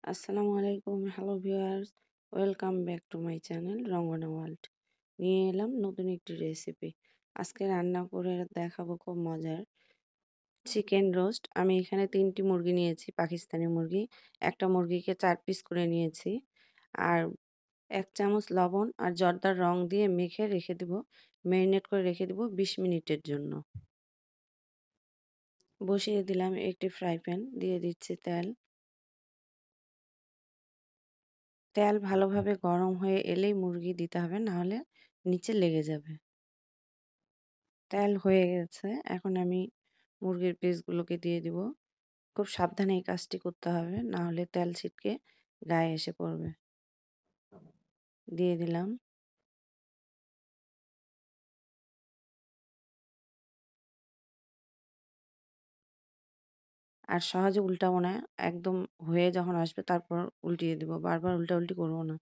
আসসালামু আলাইকুম, hello viewers, welcome back to my channel Rangana world. নিয়ে এলাম নতুন একটি রেসিপি। আজকে রান্না করে দেখাবো খুব মজার চিকেন রোস্ট। আমি এখানে 3টি মুরগি নিয়েছি, পাকিস্তানি মুরগি। একটা মুরগিকে 4 পিস করে নিয়েছি। আর 1 চামচ লবণ আর জর্দার রং দিয়ে মেখে রেখে দিব, ম্যারিনেট করে রেখে দিব 20 মিনিটের জন্য। বসিয়ে দিলাম একটি ফ্রাই প্যান, দিয়ে দিচ্ছি তেল। তেল ভালোভাবে গরম হয়ে এলেই মুরগি দিতে হবে, না হলে নিচে লেগে যাবে। তেল হয়ে গেছে, এখন আমি মুরগির পিসগুলোকে দিয়ে দিব। খুব সাবধানে এই কাজটি করতে হবে, না হলে তেল ছিটকে গায়ে এসে পড়বে। দিয়ে দিলাম। আর সহজে উল্টাবো না, একদম হয়ে যখন আসবে তারপর উল্টিয়ে দিব, বারবার উল্টাউল্টি করবো না।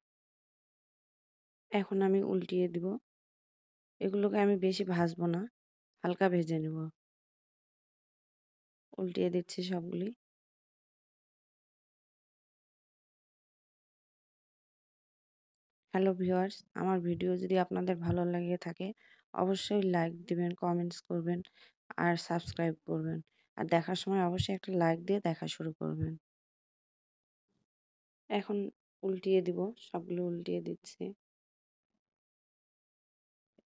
এখন আমি উল্টিয়ে দিব। এগুলোকে আমি বেশি ভাজবো না, হালকা ভেজে নেব। উল্টিয়ে দিচ্ছি সবগুলি। হ্যালো ভিউয়ার্স, আমার ভিডিও যদি আপনাদের ভালো লেগে থাকে অবশ্যই লাইক দিবেন, কমেন্টস করবেন আর সাবস্ক্রাইব করবেন। আর দেখার সময় অবশ্যই একটা লাইক দিয়ে দেখা শুরু করবেন। এখন উল্টিয়ে দিব, সবগুলো উল্টিয়ে দিচ্ছি।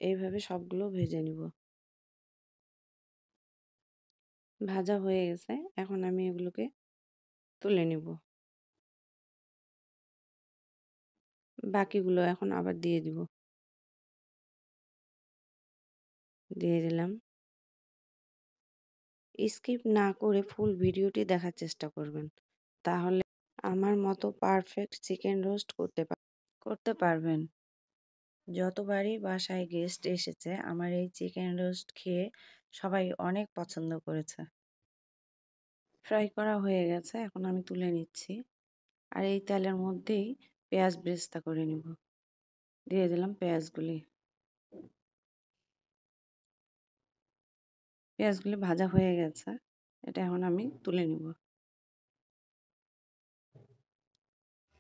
এইভাবে সবগুলো ভেজে নিব। ভাজা হয়ে গেছে, এখন আমি এগুলোকে তুলে নিব। বাকিগুলো এখন আবার দিয়ে দিব। দিয়ে দিলাম। স্কিপ না করে ফুল ভিডিওটি দেখার চেষ্টা করবেন, তাহলে আমার মতো পারফেক্ট চিকেন রোস্ট করতে পারবেন। যতবারই বাসায় গেস্ট এসেছে আমার এই চিকেন রোস্ট খেয়ে সবাই অনেক পছন্দ করেছে। ফ্রাই করা হয়ে গেছে, এখন আমি তুলে নিচ্ছি। আর এই তেলের মধ্যেই পেঁয়াজ বেরেস্তা করে নিব। দিয়ে দিলাম পেঁয়াজগুলি। পেঁয়াজগুলি ভাজা হয়ে গেছে, এটা এখন আমি তুলে নিব।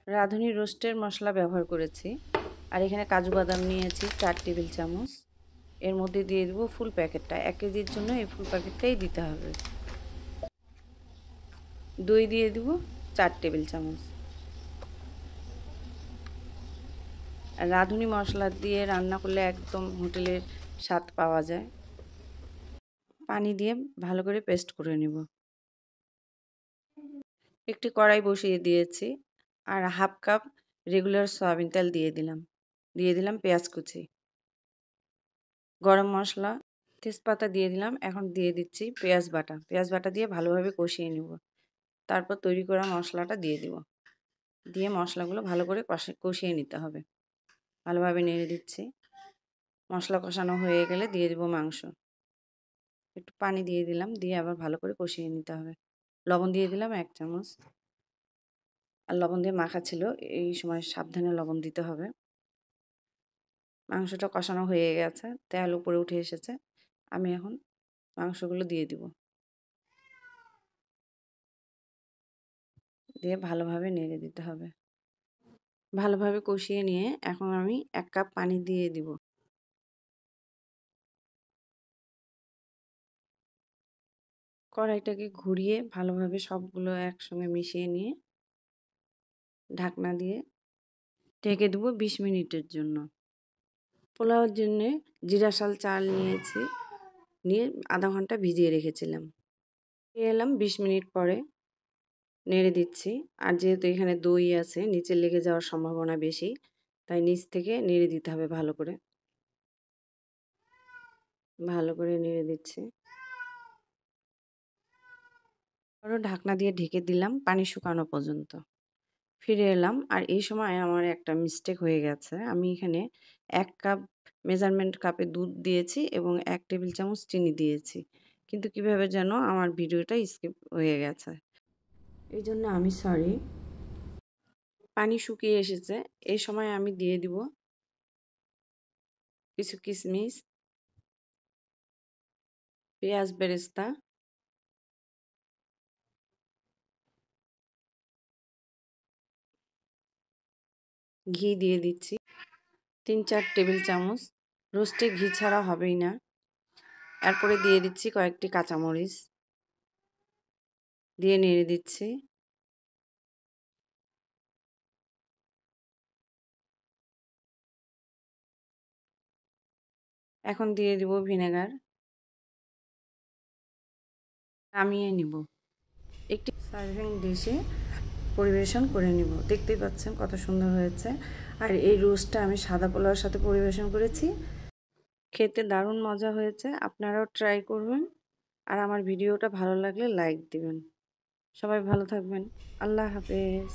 রাঁধুনি রোস্টের মশলা ব্যবহার করেছি। আর এখানে কাজু বাদাম নিয়েছি 4 টেবিল চামচ। এর মধ্যে দিয়ে দেবো ফুল প্যাকেটটা, 1 কেজির জন্য এই ফুল প্যাকেটটাই দিতে হবে। দই দিয়ে দিব 4 টেবিল চামচ। আর রাঁধুনি মশলা দিয়ে রান্না করলে একদম হোটেলের স্বাদ পাওয়া যায়। পানি দিয়ে ভালো করে পেস্ট করে নেব। একটি কড়াই বসিয়ে দিয়েছি আর হাফ কাপ রেগুলার সয়াবিন তেল দিয়ে দিলাম। দিয়ে দিলাম পেঁয়াজ কুচি, গরম মশলা, তেজপাতা দিয়ে দিলাম। এখন দিয়ে দিচ্ছি পেঁয়াজ বাটা। পেঁয়াজ বাটা দিয়ে ভালোভাবে কষিয়ে নেব। তারপর তৈরি করা মশলাটা দিয়ে দিব। দিয়ে মশলাগুলো ভালো করে কষিয়ে নিতে হবে। ভালোভাবে নেড়ে দিচ্ছি। মশলা কষানো হয়ে গেলে দিয়ে দিব মাংস। একটু পানি দিয়ে দিলাম, দিয়ে আবার ভালো করে কষিয়ে নিতে হবে। লবণ দিয়ে দিলাম 1 চামচ। আর লবণ দিয়ে মাখা ছিল, এই সময় সাবধানে লবণ দিতে হবে। মাংসটা কষানো হয়ে গেছে, তেল উপরে উঠে এসেছে। আমি এখন মাংসগুলো দিয়ে দিব। দিয়ে ভালোভাবে নেড়ে দিতে হবে। ভালোভাবে কষিয়ে নিয়ে এখন আমি 1 কাপ পানি দিয়ে দিব। কড়াইটাকে ঘুরিয়ে ভালোভাবে সবগুলো একসঙ্গে মিশিয়ে নিয়ে ঢাকনা দিয়ে ঢেকে দেবো 20 মিনিটের জন্য। পোলাওয়ের জন্যে জিরা চাল নিয়েছি, নিয়ে আধা ঘন্টা ভিজিয়ে রেখেছিলাম। এলাম 20 মিনিট পরে, নেড়ে দিচ্ছি। আর যেহেতু এখানে দই আছে, নিচে লেগে যাওয়ার সম্ভাবনা বেশি, তাই নিচ থেকে নেড়ে দিতে হবে ভালো করে। ভালো করে নেড়ে দিচ্ছি। আবারও ঢাকনা দিয়ে ঢেকে দিলাম পানি শুকানো পর্যন্ত। ফিরে এলাম, আর এই সময় আমার একটা মিস্টেক হয়ে গেছে। আমি এখানে 1 কাপ মেজারমেন্ট কাপে দুধ দিয়েছি এবং 1 টেবিল চামচ চিনি দিয়েছি। কিন্তু কিভাবে যেন আমার ভিডিওটা স্কিপ হয়ে গেছে। এইজন্য আমি সরি। পানি শুকিয়ে এসেছে, এই সময় আমি দিয়ে দিব কিছু কিশমিশ, পেঁয়াজ বেরেস্তা, ঘি দিয়ে দিচ্ছি 3-4 টেবিল চামচ। রোস্টে ঘি ছাড়া হবেই না। এরপরে দিয়ে দিচ্ছি কয়েকটি কাঁচামরিচ, দিয়ে নেড়ে দিচ্ছি। এখন দিয়ে দিব ভিনেগার, নামিয়ে নিব। একটি সার্ভিং ডিশে পরিবেশন করে নিব। দেখতেই পাচ্ছেন কত সুন্দর হয়েছে। আর এই রোস্টটা আমি সাদা পোলাওর সাথে পরিবেশন করেছি। খেতে দারুণ মজা হয়েছে। আপনারাও ট্রাই করবেন। আর আমার ভিডিওটা ভালো লাগলে লাইক দিবেন। সবাই ভালো থাকবেন। আল্লাহ হাফেজ।